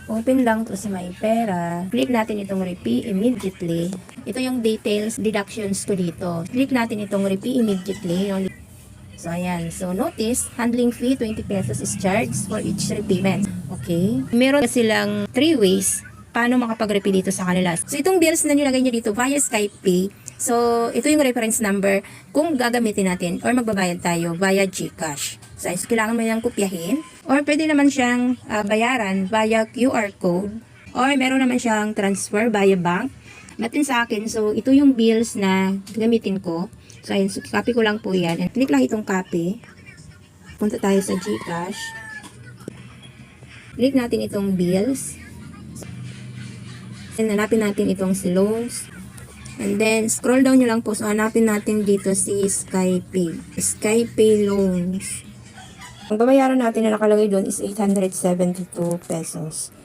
Open lang to sa may pera. Click natin itong repay immediately. Ito yung details, deductions ko dito. Click natin itong repay immediately. So, ayan. So, notice, handling fee, 20 pesos is charged for each repayment. Okay? Meron silang 3 ways paano makapag-repay dito sa kanila. So, itong bills na nilagay nyo dito via Skype Pay. So, ito yung reference number kung gagamitin natin or magbabayad tayo via GCash. So, kailangan mo yung kopyahin. Or pwede naman siyang bayaran via QR code. Or meron naman siyang transfer via bank. Natin sa akin, so ito yung bills na gamitin ko. So, ayun, so, copy ko lang po yan. And click lang itong copy. Punta tayo sa GCash. Click natin itong bills. And hanapin natin itong si loans. And then, scroll down nyo lang po. So, hanapin natin dito si SkyPay. SkyPay loans. Ang babayaran natin na nakalagay doon is 872 pesos.